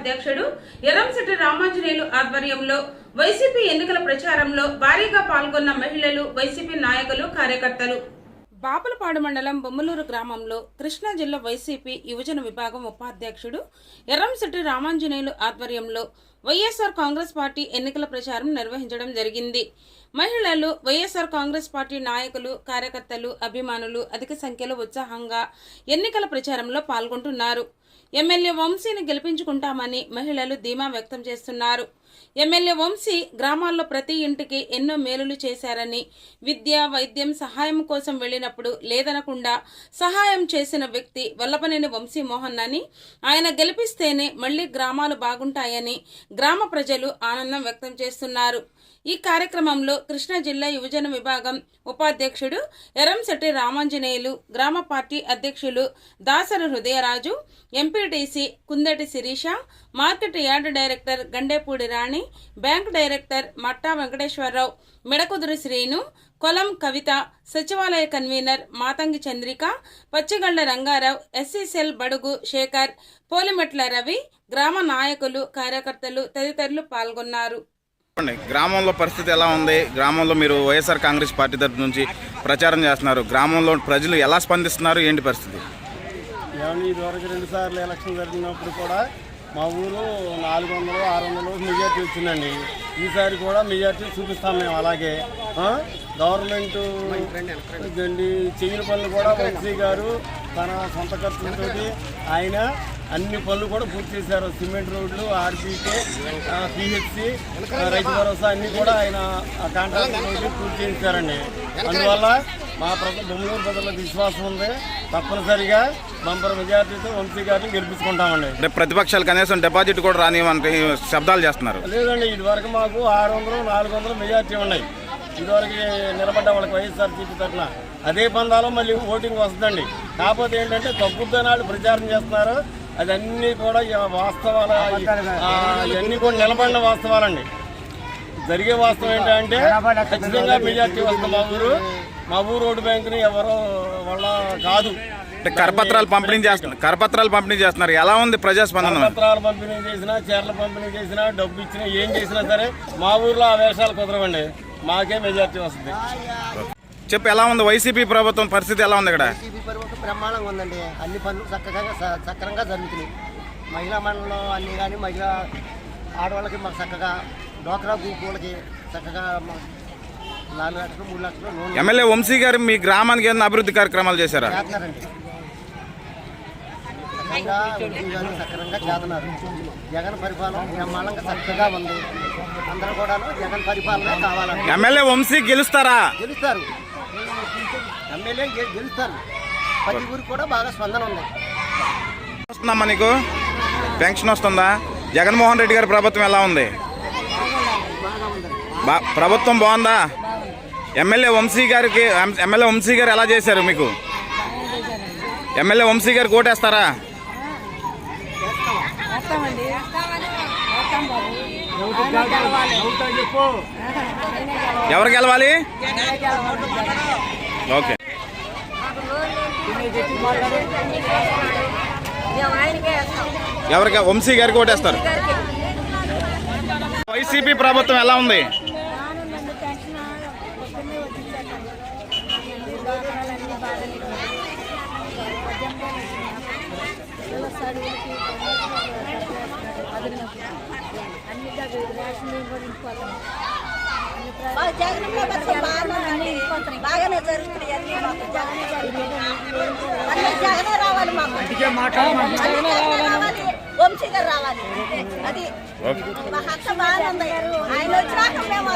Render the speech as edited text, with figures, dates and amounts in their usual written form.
ఉపాధ్యక్షుడు ఎర్రంశెట్టి రామాంజనేయులు ఆధ్వర్యంలో వైసీపీ ఎన్నికల ప్రచారంలో భారీగా పాల్గొన్న మహిళలు, వైసీపీ నాయకులు, కార్యకర్తలు. బాపులపాడు మండలం బొమ్మలూరు గ్రామంలో కృష్ణా జిల్లా వైసీపీ యువజన విభాగం ఉపాధ్యక్షుడు ఎర్రంశెట్టి రామాంజనేయులు ఆధ్వర్యంలో వైఎస్ఆర్ కాంగ్రెస్ పార్టీ ఎన్నికల ప్రచారం నిర్వహించడం జరిగింది. మహిళలు, వైఎస్ఆర్ కాంగ్రెస్ పార్టీ నాయకులు, కార్యకర్తలు, అభిమానులు అధిక సంఖ్యలో ఉత్సాహంగా ఎన్నికల ప్రచారంలో పాల్గొంటున్నారు. ఎమ్మెల్యే వంశీని గెలిపించుకుంటామని మహిళలు ధీమా వ్యక్తం చేస్తున్నారు. ఎమ్మెల్యే వంశీ గ్రామాల్లో ప్రతి ఇంటికి ఎన్నో మేలులు చేశారని, విద్య, వైద్యం, సహాయం కోసం వెళ్లినప్పుడు లేదనకుండా సహాయం చేసిన వ్యక్తి వల్లభనేని వంశీమోహన్ అని, ఆయన గెలిపిస్తేనే మళ్లీ గ్రామాలు బాగుంటాయని గ్రామ ప్రజలు ఆనందం వ్యక్తం చేస్తున్నారు. ఈ కార్యక్రమంలో కృష్ణా జిల్లా యువజన విభాగం ఉపాధ్యక్షుడు ఎర్రంశెట్టి రామాంజనేయులు, గ్రామ పార్టీ అధ్యక్షులు Dasari Hrudayaraju, MPTC Kundati Sirisha, market yard director Gandepudi Rani, bank director Matta Venkateswararao, Medakuduru Srinu, Kolam Kavitha, సచివాలయ కన్వీనర్ మాతంగి చంద్రిక, పచ్చిగళ్ల రంగారావు, ఎస్సీసెల్ బడుగు శేఖర్, పోలిమెట్ల రవి, గ్రామ నాయకులు, కార్యకర్తలు తదితరులు పాల్గొన్నారు. గ్రామంలో పరిస్థితి ఎలా ఉంది? గ్రామంలో మీరు వైఎస్ఆర్ కాంగ్రెస్ పార్టీ తరఫు నుంచి ప్రచారం చేస్తున్నారు. గ్రామంలో ప్రజలు ఎలా స్పందిస్తున్నారు? ఏంటి పరిస్థితి? ఇదివరకు 2 సార్లు ఎలక్షన్ జరిగినప్పుడు కూడా మా ఊరు 400, 600 మెజార్టీ వచ్చిందండి. ఈసారి కూడా మెజార్టీ చూపిస్తాం మేము. అలాగే గవర్నమెంట్ చెయ్యని పనులు కూడా వంశీ గారు తన సొంత ఖర్చులతో ఆయన అన్ని పనులు కూడా పూర్తి చేశారు. సిమెంట్ రోడ్లు, ఆర్బీకే, పిహెచ్సి, రైతు భరోసా అన్నీ కూడా ఆయన కాంట్రాక్ట్ పూర్తి చేశారండి. అందువల్ల మా బొమ్మలూరు ప్రజలకు విశ్వాసం ఉంది. తప్పనిసరిగా బంపర్ మెజార్టీతో వంశీ గారిని గెలిపించుకుంటామండి. ప్రతిపక్షాలు కనీసం డిపాజిట్ కూడా రానివ్వంటే శబ్దాలు చేస్తున్నారు. లేదండి, ఇదివరకు మాకు 600, 400 మెజార్టీ ఉన్నాయి. ఇదివరకు నిలబడ్డ వాళ్ళకి వైఎస్ఆర్సీపీ తరఫున అదే పందాలో మళ్ళీ ఓటింగ్ వస్తుందండి. కాకపోతే ఏంటంటే తప్పుదనాలు ప్రచారం చేస్తున్నారు. అదన్నీ కూడా వాస్తవాలు, ఇవన్నీ కూడా నిలబడిన వాస్తవాలండి. జరిగే వాస్తవం ఏంటంటే ఖచ్చితంగా మెజార్టీ వస్తుంది. మా ఊరు ఓటు బ్యాంకుని ఎవరో వాళ్ళ కాదు. కరపత్రాలు పంపిణీ చేస్తున్నారు. ఎలా ఉంది ప్రజాస్పందన? కరపత్రాలు పంపిణీ చేసినా, చీరలు పంపిణీ చేసినా, డబ్బు ఇచ్చినా, ఏం చేసినా సరే మా ఊర్లో ఆ వేషాలు కుదరవండి. మాకే మెజార్టీ వస్తుంది. చెప్పు, ఎలా ఉంది వైసీపీ ప్రభుత్వం పరిస్థితి? ఎలా ఉంది ఇక్కడ? వైసీపీ ప్రభుత్వం బ్రహ్మాండంగా ఉందండి. అన్ని పనులు సక్రమంగా జరుగుతున్నాయి. మహిళా మండలం అన్నీ కానీ మహిళా ఆడవాళ్ళకి మాకు చక్కగా, డోక్రా గ్రూప్ వాళ్ళకి చక్కగా 4 లక్షలు, 3 లక్షలు లోన్. ఎమ్మెల్యే వంశీ గారు మీ గ్రామానికి ఏదైనా అభివృద్ధి కార్యక్రమాలు చేశారా? చేస్తున్నారండి. సక్రమంగా చేస్తున్నారు. జగన్ పరిపాలన బ్రహ్మాండంగా చక్కగా ఉంది. అందరూ కూడా జగన్ పరిపాలన కావాలండి. ఎమ్మెల్యే వంశీ గెలుస్తారు. ఎమ్మెల్యే గెలుస్తారు. ప్రతి ఊరికి కూడా బాగా స్పందన ఉంది. వస్తుందమ్మా నీకు పెన్షన్ వస్తుందా? జగన్మోహన్ రెడ్డి గారి ప్రభుత్వం ఎలా ఉంది? ప్రభుత్వం బాగుందా? ఎమ్మెల్యే వంశీ గారు ఎలా చేశారు మీకు? ఎమ్మెల్యే వంశీ గారికి ఓటేస్తారా? ఎవరు గెలవాలి? ఓకే. ఎవరికి? వంశీ గారికి ఓటేస్తారు. వైసీపీ ప్రభుత్వం ఎలా ఉంది? బాగానే జరుగుతుంది. జగనే రావాలి, వంశీ గారు రావాలి. అది మా హక్కు బాగుంది. ఆయన వచ్చినాక మేము